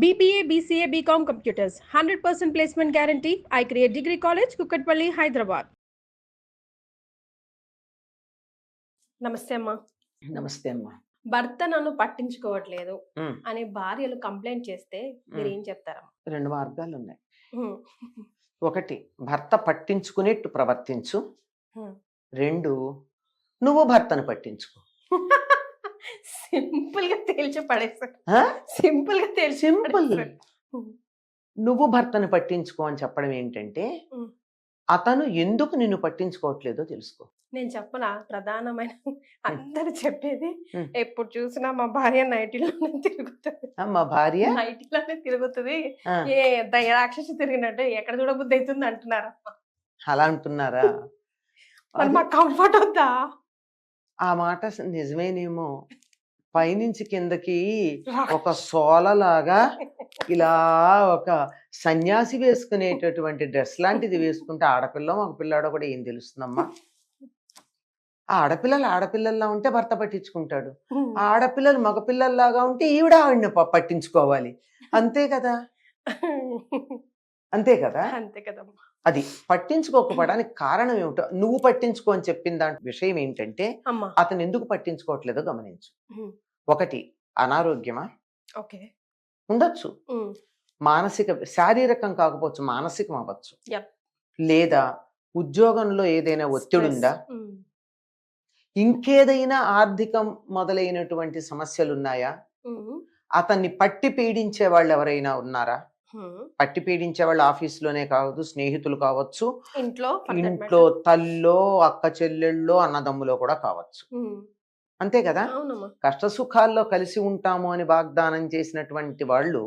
BBA, BCA, BCom Computers, 100% placement guarantee. I create Degree College, Kukatpalli, Hyderabad. నమస్తే అమ్మా. నమస్తే అమ్మా. భర్త నన్ను పట్టించుకోవట్లేదు అని భార్యలు కంప్లైంట్ చేస్తే మీరు ఏం చెప్తారమ్మా? రెండు మార్గాలు ఉన్నాయి. ఒకటి, భర్త పట్టించుకునేట్టు ప్రవర్తించు. రెండు, నువ్వు భర్తను పట్టించుకో. సింపుల్ గా తేల్చి పడేసారు. సింపుల్ గా తేల్చి సింపుల్. నువ్వు భర్తను పట్టించుకో అని చెప్పడం ఏంటంటే అతను ఎందుకు నిన్ను పట్టించుకోవట్లేదో తెలుసుకో. నేను చెప్పనా, ప్రధానమైన అందరు చెప్పేది ఎప్పుడు చూసినా మా భార్య నైటీలోనే తిరుగుతుంది. మా భార్య నైటీలోనే తిరుగుతుంది, ఏ రాక్షసి తిరిగినట్టు ఎక్కడ చూడబుద్ధి అవుతుంది అంటున్నారా? అలా అంటున్నారా? మరి మాకు కంఫర్ట్ వద్దా? ఆ మాట నిజమేనేమో. పైనుంచి కిందకి ఒక సోలలాగా ఇలా ఒక సన్యాసి వేసుకునేటటువంటి డ్రెస్ లాంటిది వేసుకుంటే ఆడపిల్ల మగ పిల్లాడో కూడా ఏం తెలుస్తుందమ్మా. ఆడపిల్లల్లా ఉంటే భర్త పట్టించుకుంటాడు, ఆడపిల్లలు మగపిల్లల్లాగా ఉంటే ఈవిడ ఆవిడని పట్టించుకోవాలి. అంతే కదా, అంతే కదా, అంతే కదమ్మా. అది పట్టించుకోకపోవడానికి కారణం ఏమిటో నువ్వు పట్టించుకో అని చెప్పిన దాంట్లో విషయం ఏంటంటే అతను ఎందుకు పట్టించుకోవట్లేదో గమనించు. ఒకటి, అనారోగ్యమా ఉండొచ్చు, మానసిక, శారీరకం కాకపోవచ్చు మానసికం అవ్వచ్చు, లేదా ఉద్యోగంలో ఏదైనా ఒత్తిడి ఉందా, ఇంకేదైనా ఆర్థికం మొదలైనటువంటి సమస్యలు ఉన్నాయా, అతన్ని పట్టి పీడించే వాళ్ళు ఎవరైనా ఉన్నారా? పట్టి పీడించే వాళ్ళు ఆఫీసులోనే కావచ్చు, స్నేహితులు కావచ్చు, ఇంట్లో తల్లో అక్క చెల్లెళ్ళో అన్నదమ్ములో కూడా కావచ్చు. అంతే కదా. కష్ట సుఖాల్లో కలిసి ఉంటాము అని వాగ్దానం చేసినటువంటి వాళ్ళు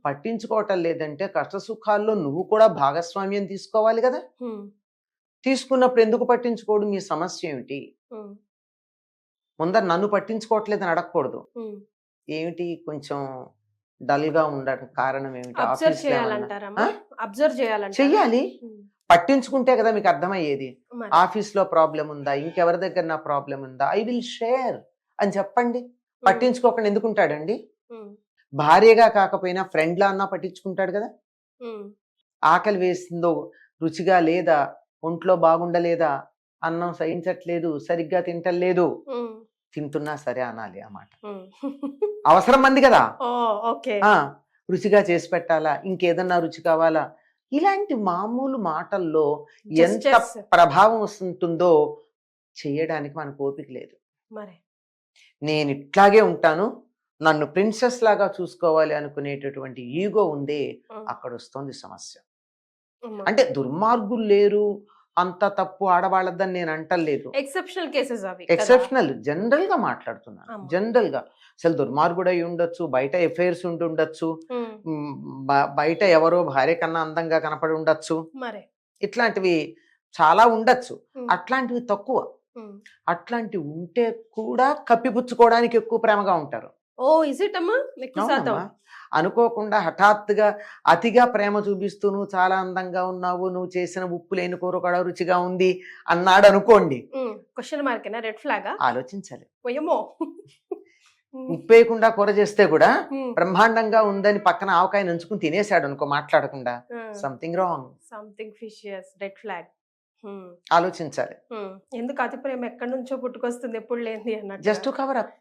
పట్టించుకోవటం లేదంటే కష్ట సుఖాల్లో నువ్వు కూడా భాగస్వామ్యం తీసుకోవాలి కదా. తీసుకున్నప్పుడు ఎందుకు పట్టించుకోడు? మీ సమస్య ఏమిటి? ముందర నన్ను పట్టించుకోవట్లేదని అడగకూడదు. ఏమిటి కొంచెం డల్ గా ఉండడం కారణం ఏమిటి? చెయ్యాలి. పట్టించుకుంటే కదా మీకు అర్థమయ్యేది. ఆఫీస్ లో ప్రాబ్లం ఉందా, ఇంకెవరి దగ్గర నా ప్రాబ్లం ఉందా, ఐ విల్ షేర్ అని చెప్పండి. పట్టించుకోకుండా ఎందుకుంటాడండి? భార్యగా కాకపోయినా ఫ్రెండ్ లా అన్నా పట్టించుకుంటాడు కదా. ఆకలి వేసిందో, రుచిగా లేదా, ఒంట్లో బాగుండలేదా, అన్నం సహించట్లేదు, సరిగ్గా తింటలేదు, తింటున్నా సరే అనాలి ఆ మాట. అవసరం మంది కదా, రుచిగా చేసి పెట్టాలా, ఇంకేదన్నా రుచి కావాలా, ఇలాంటి మామూలు మాటల్లో ఎంత ప్రభావం వస్తుందో చేయడానికి మనకు ఓపిక లేదు. నేను ఇట్లాగే ఉంటాను, నన్ను ప్రిన్సెస్ లాగా చూసుకోవాలి అనుకునేటటువంటి ఈగో ఉందే, అక్కడ వస్తుంది సమస్య. అంటే దుర్మార్గులు లేరు, అంత తప్పు ఆడవాళ్ళదని నేను అంటలేదు. ఎక్సెప్షనల్ జనరల్ గా మాట్లాడుతున్నాను. జనరల్ గా అసలు దుర్మార్గుడై ఉండొచ్చు, బయట ఎఫైర్స్ ఉండొచ్చు, బయట ఎవరో భార్య కన్నా అందంగా కనపడి ఉండొచ్చు, ఇట్లాంటివి చాలా ఉండొచ్చు. అట్లాంటివి తక్కువ. అట్లాంటివి ఉంటే కూడా కప్పిపుచ్చుకోవడానికి ఎక్కువ ప్రేమగా ఉంటారు. అనుకోకుండా హఠాత్తుగా అతిగా ప్రేమ చూపిస్తూ నువ్వు చాలా అందంగా ఉన్నావు, నువ్వు చేసిన ఉప్పు లేని కూర కూడా రుచిగా ఉంది అన్నాడు అనుకోండి, ఆలోచించాలి. ఉప్పు వేయకుండా కూర చేస్తే కూడా బ్రహ్మాండంగా ఉందని పక్కన ఆవకాయ నంచుకుని తినేసాడు అనుకో మాట్లాడకుండా, something wrong, something vicious, red flag. ఆలోచించాలి. ఎందుకు అతి ప్రేమ ఎక్కడి నుంచో పుట్టుకొస్తుంది, ఎప్పుడు లేని అన్నట్టు. Just cover up,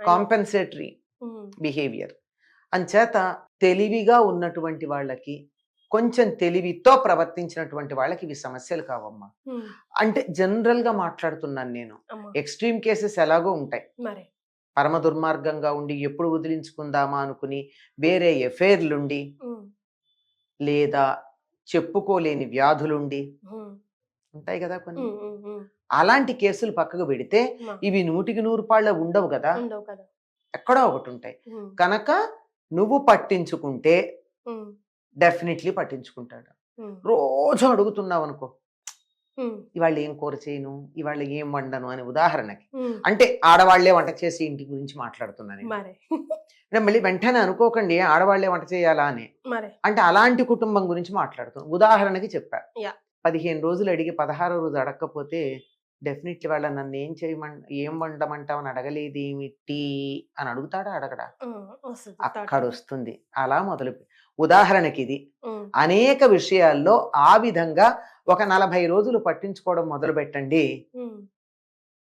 compensatory behaviour. అంచేత తెలివిగా ఉన్నటువంటి వాళ్ళకి, కొంచెం తెలివితో ప్రవర్తించినటువంటి వాళ్ళకి ఇవి సమస్యలు కావమ్మా. అంటే జనరల్ గా మాట్లాడుతున్నాను నేను. ఎక్స్ట్రీమ్ కేసెస్ ఎలాగో ఉంటాయి. పరమ దుర్మార్గంగా ఉండి ఎప్పుడు వదిలించుకుందామా అనుకుని వేరే ఎఫైర్లుండి, లేదా చెప్పుకోలేని వ్యాధులుండి ఉంటాయి కదా కొన్ని. అలాంటి కేసులు పక్కకు పెడితే ఇవి 100% ఉండవు కదా, ఎక్కడో ఒకటి ఉంటాయి. కనుక నువ్వు పట్టించుకుంటే డెఫినెట్లీ పట్టించుకుంటాడు. రోజు అడుగుతున్నావు అనుకో, ఇవాళ ఏం కూర చేయను, ఇవాళ ఏం వండను అని. ఉదాహరణకి అంటే ఆడవాళ్లే వంట చేసి ఇంటి గురించి మాట్లాడుతున్నాను. మళ్ళీ వెంటనే అనుకోకండి ఆడవాళ్లే వంట చేయాలా అని. అంటే అలాంటి కుటుంబం గురించి మాట్లాడుతున్నాను. ఉదాహరణకి చెప్పా. 15 రోజులు అడిగి 16వ రోజు అడగకపోతే డెఫినెట్లీ వాళ్ళ నన్ను ఏం వండమంటావు అని అడగలేదేమిటి అని అడుగుతాడా అడగడా? వస్తుంది అక్కడ వస్తుంది. అలా ఉదాహరణకి ఇది అనేక విషయాల్లో ఆ విధంగా ఒక 40 రోజులు పట్టించుకోవడం మొదలు పెట్టండి,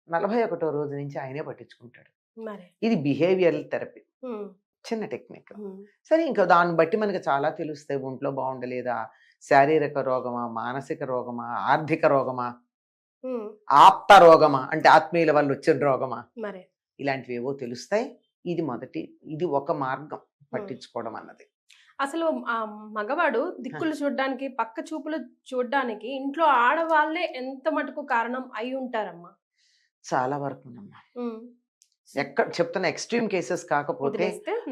41వ రోజు నుంచి ఆయనే పట్టించుకుంటాడు. ఇది బిహేవియరల్ థెరపీ, చిన్న టెక్నిక్. సరే, ఇంకా దాన్ని బట్టి మనకి చాలా తెలుస్తాయి. ఒంట్లో బాగుండలేదా, శారీరక రోగమా, మానసిక రోగమా, ఆర్థిక రోగమా, ఆప్త రోగమా అంటే ఆత్మీయుల వల్ల వచ్చిన రోగమా, ఇలాంటివి ఏవో తెలుస్తాయి. ఇది ఒక మార్గం పట్టించుకోవడం అన్నది. అసలు ఆ మగవాడు దిక్కులు చూడడానికి, పక్క చూపులు చూడడానికి ఇంట్లో ఆడవాళ్ళే ఎంత మటుకు కారణం అయి ఉంటారమ్మా? చాలా వరకు ఎక్కడ చెప్తున్న ఎక్స్ట్రీమ్ కేసెస్ కాకపోతే,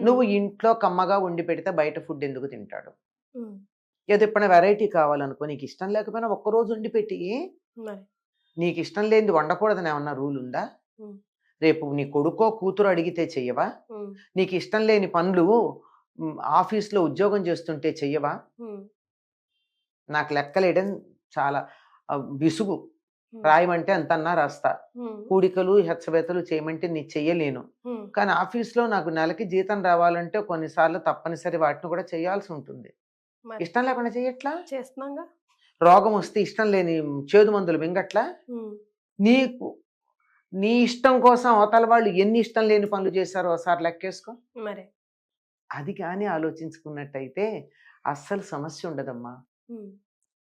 నువ్వు ఇంట్లో కమ్మగా వండి పెడితే బయట ఫుడ్ ఎందుకు తింటాడు? ఏదో ఎప్పుడైనా వెరైటీ కావాలనుకో, నీకు ఇష్టం లేకపోయినా ఒక్కరోజు వండి పెట్టి, నీకు ఇష్టం లేనిది వండకూడదని ఏమన్నా రూల్ ఉందా? రేపు నీ కొడుకో కూతురు అడిగితే చెయ్యవా? నీకు ఇష్టం లేని పనులు ఆఫీస్లో ఉద్యోగం చేస్తుంటే చెయ్యవా? నాకు లెక్కలేయడం చాలా విసుగు. రాయమంటే అంతన్నా రాస్తా, కూడికలు హెచ్చబెతలు చేయమంటే నీ చెయ్యలేను. కానీ ఆఫీస్లో నాకు నెలకి జీతం రావాలంటే కొన్నిసార్లు తప్పనిసరి వాటిని కూడా చేయాల్సి ఉంటుంది. ఇష్టం లేకుండా చెయ్యట్లా? చేస్తున్నాగా. రోగం వస్తే ఇష్టం లేని చేదు మందులు మింగట్లా? నీకు నీ ఇష్టం కోసం అవతల వాళ్ళు ఎన్ని ఇష్టం లేని పనులు చేశారో ఒకసారి లెక్కేసుకో. మరి అది కానీ ఆలోచించుకున్నట్టయితే అస్సలు సమస్య ఉండదమ్మా.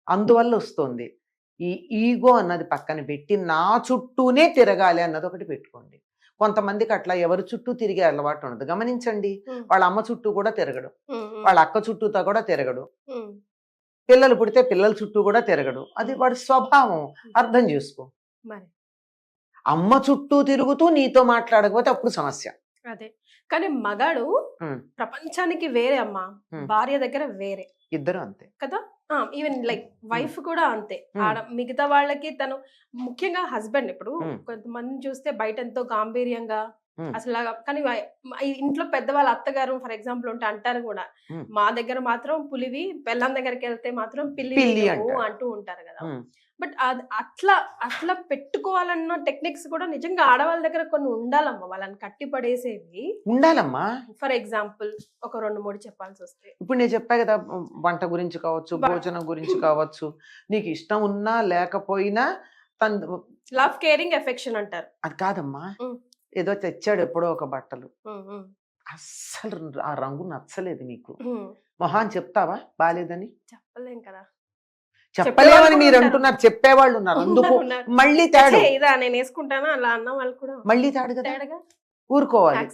అందువల్ల వస్తుంది ఈ ఈగో అన్నది పక్కన పెట్టి నా చుట్టూనే తిరగాలి అన్నది ఒకటి పెట్టుకోండి. కొంతమందికి అట్లా ఎవరి చుట్టూ తిరిగే అలవాటు ఉండదు. గమనించండి, వాళ్ళ అమ్మ చుట్టూ కూడా తిరగడు, వాళ్ళ అక్క చుట్టూతో కూడా తిరగడు, పిల్లలు పుడితే పిల్లల చుట్టూ కూడా తిరగడు. అది వాడి స్వభావం, అర్థం చేసుకో. అమ్మ చుట్టూ తిరుగుతూ నీతో మాట్లాడకపోతే అప్పుడు సమస్య. అదే. కానీ మగాడు ప్రపంచానికి వేరే అమ్మా, భార్య దగ్గర వేరే. ఇద్దరు అంతే కదా. ఈవెన్ లైక్ వైఫ్ కూడా అంతే. ఆడ మిగతా వాళ్ళకి తను, ముఖ్యంగా హస్బెండ్, ఇప్పుడు కొంతమంది చూస్తే బయట ఎంతో గాంభీర్యంగా అసలు, కానీ ఇంట్లో పెద్దవాళ్ళ అత్తగారు ఫర్ ఎగ్జాంపుల్ ఉంటే అంటారు కూడా, మా దగ్గర మాత్రం పులివి, పెళ్ళాం దగ్గరికి వెళ్తే మాత్రం పిల్లి అంటూ ఉంటారు కదా. బట్ అట్లా అట్లా పెట్టుకోవాలన్న టెక్నిక్స్ కూడా నిజంగా ఆడవాళ్ళ దగ్గర కొన్ని ఉండాలమ్మా. వాళ్ళని కట్టి పడేసేవి ఉండాలమ్మా. ఫర్ ఎగ్జాంపుల్ ఒక 2-3 చెప్పాల్సి వస్తే, ఇప్పుడు నేను చెప్పా కదా, వంట గురించి కావచ్చు, భోజనం గురించి కావచ్చు, నీకు ఇష్టం ఉన్నా లేకపోయినా లవ్, కేరింగ్, ఎఫెక్షన్ అంటారు. అది కాదమ్మా. ఏదో తెచ్చాడు ఎప్పుడో ఒక బట్టలు, అస్సలు ఆ రంగు నచ్చలేదు నీకు, మొహాన్ చెప్తావా బాలేదని? చెప్పలేం కదా. చెప్పలేమని మీరు అంటున్నారు, చెప్పేవాళ్ళు ఉన్నారు. అందుకు మళ్ళీ తాడు, నేను వేసుకుంటానా అలా అన్న వాళ్ళు కూడా మళ్ళీ తాడు కదా, ఊరుకోవాలి.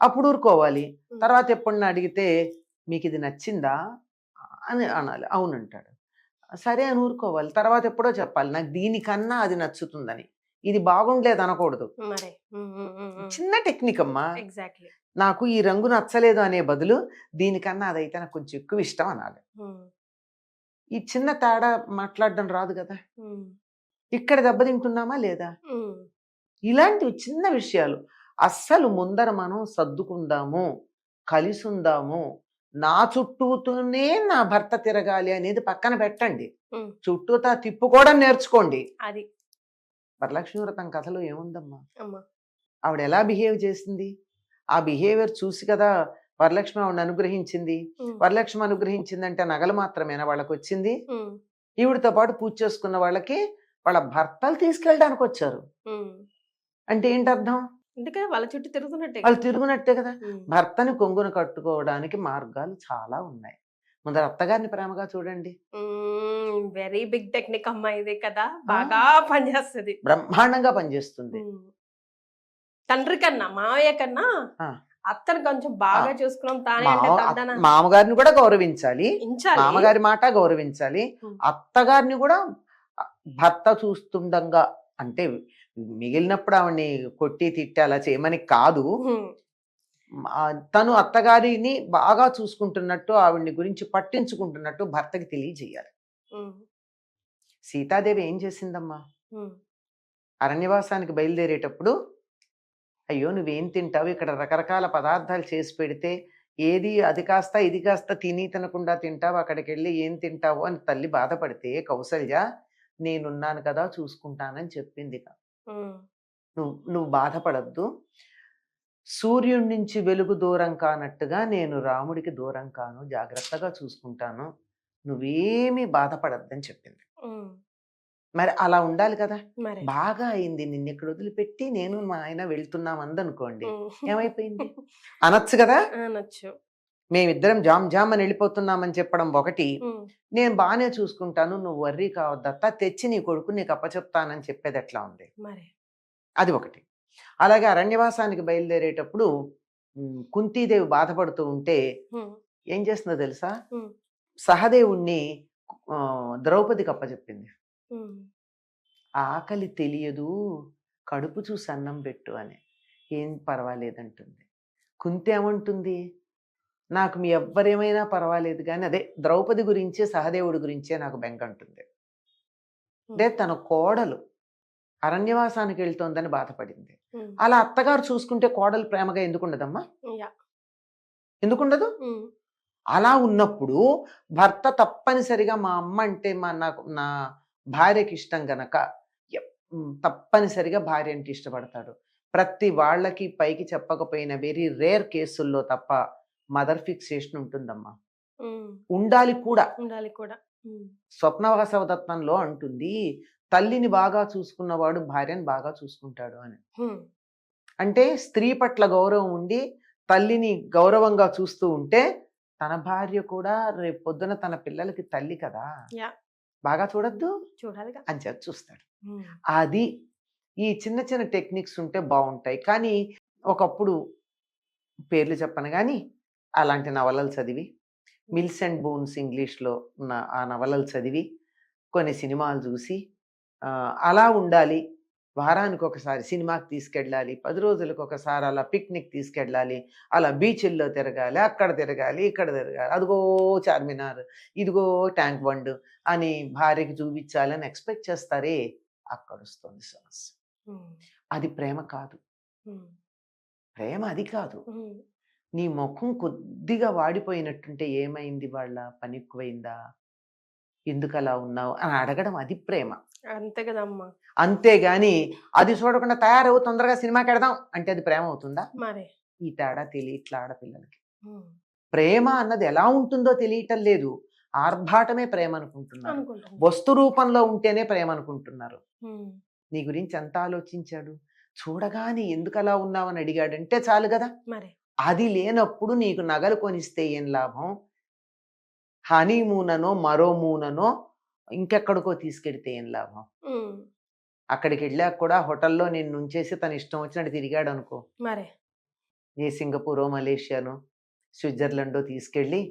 అప్పుడు ఊరుకోవాలి. తర్వాత ఎప్పుడన్నా అడిగితే మీకు ఇది నచ్చిందా అని అనాలి, అవునంటాడు, సరే అని ఊరుకోవాలి. తర్వాత ఎప్పుడో చెప్పాలి, నాకు దీనికన్నా అది నచ్చుతుందని, ఇది బాగుండలేదు అనకూడదు. చిన్న టెక్నిక్ అమ్మా. నాకు ఈ రంగు నచ్చలేదు అనే బదులు దీనికన్నా అదైతే నాకు కొంచెం ఎక్కువ ఇష్టం అనాలి. ఈ చిన్న తేడా మాట్లాడడం రాదు కదా. ఇక్కడ దెబ్బతింటున్నామా లేదా? ఇలాంటివి చిన్న విషయాలు అస్సలు ముందర మనం సర్దుకుందాము, కలిసి ఉందాము, నా చుట్టూతోనే నా భర్త తిరగాలి అనేది పక్కన పెట్టండి. చుట్టూతా తిప్పుకోవడం నేర్చుకోండి. అది వరలక్ష్మి వ్రతం కథలో ఏముందమ్మా, ఆవిడ ఎలా బిహేవ్ చేసింది, ఆ బిహేవియర్ చూసి కదా వరలక్ష్మి ఆవిడని అనుగ్రహించింది. వరలక్ష్మి అనుగ్రహించిందంటే నగలు మాత్రమేనా వాళ్ళకి వచ్చింది? ఈవిడతో పాటు పూజ చేసుకున్న వాళ్ళకి వాళ్ళ భర్తలు తీసుకెళ్ళడానికి వచ్చారు. అంటే ఏంటి అర్థం? వాళ్ళ చుట్టూ తిరుగుతున్నట్టే, వాళ్ళు తిరుగునట్టే కదా. భర్తని కొంగును కట్టుకోవడానికి మార్గాలు చాలా ఉన్నాయి. ముందర అత్తగారిని ప్రేమగా చూడండి. వెరీ బిగ్ టెక్నిక్ అమ్మా ఇది కదా, బాగా పనిచేస్తుంది, బ్రహ్మాండంగా పనిచేస్తుంది. తండ్రి కన్నా, మావయ్య కన్నా అత్తను కొంచెం బాగా చూసుకున్నాం. మామగారిని కూడా గౌరవించాలి, మామగారి మాట గౌరవించాలి, అత్తగారిని కూడా భర్త చూస్తుండగా, అంటే మిగిలినప్పుడు ఆవిడ్ని కొట్టి తిట్టి అలా చేయమని కాదు, తను అత్తగారిని బాగా చూసుకుంటున్నట్టు, ఆవిడ్ని గురించి పట్టించుకుంటున్నట్టు భర్తకి తెలియజేయాలి. సీతాదేవి ఏం చేసిందమ్మా, అరణ్యవాసానికి బయలుదేరేటప్పుడు, అయ్యో నువ్వేం తింటావు, ఇక్కడ రకరకాల పదార్థాలు చేసి పెడితే ఏది అది కాస్త ఇది కాస్త తిని తినకుండా తింటావు, అక్కడికి వెళ్ళి ఏం తింటావు అని తల్లి బాధపడితే, కౌసల్య నేనున్నాను కదా చూసుకుంటానని చెప్పింది. ఉమ్, నువ్వు బాధపడద్దు. సూర్యుడి నుంచి వెలుగు దూరం కానట్టుగా నేను రాముడికి దూరం కాను, జాగ్రత్తగా చూసుకుంటాను, నువ్వేమీ బాధపడద్దని చెప్పింది. ఉమ్, మరి అలా ఉండాలి కదా. మరి బాగా అయింది, నిన్ను ఇక్కడ వదిలిపెట్టి నేను మా ఆయన వెళ్తున్నాం అందనుకోండి, ఉమ్. ఏమైపోయింది అనొచ్చు కదా. అనొచ్చు. మేమిద్దరం జామ్ జామ్ అని వెళ్ళిపోతున్నామని చెప్పడం ఒకటి, ఉమ్, నేను బాగానే చూసుకుంటాను, నువ్వు వర్రీ కావద్దత్తా, తెచ్చి నీ కొడుకు నీకు అప్పచెప్తానని చెప్పేది ఎట్లా ఉంది, మరి అది ఒకటి. అలాగే అరణ్యవాసానికి బయలుదేరేటప్పుడు కుంతీదేవి బాధపడుతూ ఉంటే ఉమ్, ఏం చేస్తుందో తెలుసా, ఉమ్, సహదేవుణ్ణి ద్రౌపదికి అప్పచెప్పింది. ఉమ్, ఆకలి తెలియదు, కడుపు చూసి అన్నం పెట్టు అని. ఏం పర్వాలేదంటుంది. కుంతి ఏమంటుంది, నాకు మీ ఎవ్వరేమైనా పర్వాలేదు కానీ అదే ద్రౌపది గురించే సహదేవుడి గురించే నాకు బెంగ అంటుంది. అంటే తన కోడలు అరణ్యవాసానికి వెళ్తోందని బాధపడింది. ఉమ్, అలా అత్తగారు చూసుకుంటే కోడలు ప్రేమగా ఎందుకుండదమ్మా, యా. ఎందుకుండదు. ఉమ్, అలా ఉన్నప్పుడు భర్త తప్పనిసరిగా మా అమ్మ అంటే నా భార్యకి ఇష్టం గనక తప్పనిసరిగా భార్య అంటే ఇష్టపడతాడు. ప్రతి వాళ్ళకి పైకి చెప్పకపోయిన వెరీ రేర్ కేసుల్లో తప్ప మదర్ ఫిక్సేషన్ ఉంటుందమ్మా, ఉమ్, ఉండాలి కూడా. ఉండాలి కూడా. ఉమ్, స్వప్నవాసవదత్తంలో అంటుంది, తల్లిని బాగా చూసుకున్నవాడు భార్యను బాగా చూసుకుంటాడు అని. ఉమ్, అంటే స్త్రీ పట్ల గౌరవం ఉండి తల్లిని గౌరవంగా చూస్తూ ఉంటే తన భార్య కూడా రేపు పొద్దున తన పిల్లలకి తల్లి కదా, యా. బాగా చూడొద్దు చూడాలిగా. అని చెప్పి చూస్తాడు. ఉమ్, అది ఈ చిన్న చిన్న టెక్నిక్స్ ఉంటే బాగుంటాయి. కానీ ఒకప్పుడు పేర్లు చెప్పను కానీ అలాంటి నవలలు చదివి, మిల్స్ అండ్ బోన్స్ ఇంగ్లీష్లో ఉన్న ఆ నవలలు చదివి, కొన్ని సినిమాలు చూసి అలా ఉండాలి, వారానికి ఒకసారి సినిమాకి తీసుకెళ్ళాలి, 10 రోజులకు ఒకసారి అలా పిక్నిక్ తీసుకెళ్ళాలి, అలా బీచ్ల్లో తిరగాలి, అక్కడ తిరగాలి, ఇక్కడ తిరగాలి, అదిగో చార్మినార్, ఇదిగో ట్యాంక్ బండ్ అని భార్యకి చూపించాలని ఎక్స్పెక్ట్ చేస్తారే, అక్కడ వస్తుంది సమస్య. ఉమ్, అది ప్రేమ కాదు. ఉమ్, ప్రేమ అది కాదు. ఉమ్, నీ ముఖం కొద్దిగా వాడిపోయినట్టుంటే ఏమైంది, వాళ్ళ పని ఎక్కువైందా, ఎందుకు అలా ఉన్నావు అని అడగడం, అది ప్రేమ. అంతే కదమ్మా. అంతేగాని అది చూడకుండా తయారవు తొందరగా సినిమాకి వెడదాం అంటే అది ప్రేమ అవుతుందా. మరి ఈ తేడా తెలియట్లా ఆడపిల్లలకి. ఉమ్, ప్రేమ అన్నది ఎలా ఉంటుందో తెలియటం లేదు, ఆర్భాటమే ప్రేమ అనుకుంటున్నారు, అనుకుంటాను. వస్తు రూపంలో ఉంటేనే ప్రేమ అనుకుంటున్నారు. ఉమ్, నీ గురించి ఎంత ఆలోచించాడు, చూడగానే ఎందుకు అలా ఉన్నావని అడిగాడంటే చాలు కదా. మరి అది లేనప్పుడు నీకు నగలు కొనిస్తే ఏం లాభం, హనీమూననో మరో మూననో ఇంకెక్కడికో తీసుకెడితే ఏం లాభం. ఉమ్, అక్కడికి వెళ్ళాక కూడా హోటల్లో నేను నుంచేసి తన ఇష్టం వచ్చినట్టు తిరిగాడు అనుకో, మరి ఏ సింగపూరో మలేషియానో స్విట్జర్లాండో తీసుకెళ్ళి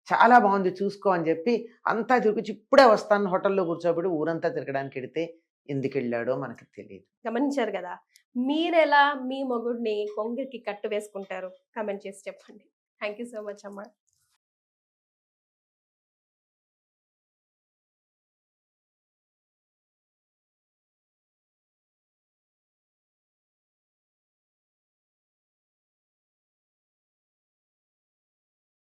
చాలా బాగుంది చూసుకో అని చెప్పి అంతా తిరిగి ఇప్పుడే వస్తాను హోటల్లో కూర్చోబెట్టి ఊరంతా తిరగడానికి వెడితే ఎందుకు వెళ్ళాడో మనకు తెలియదు. గమనించారు కదా. మీరెలా మీ మొగుడిని కొంగిరికి కట్టు వేసుకుంటారు? కమెంట్ చేసి చెప్పండి. థ్యాంక్ యూ సో మచ్ అమ్మా.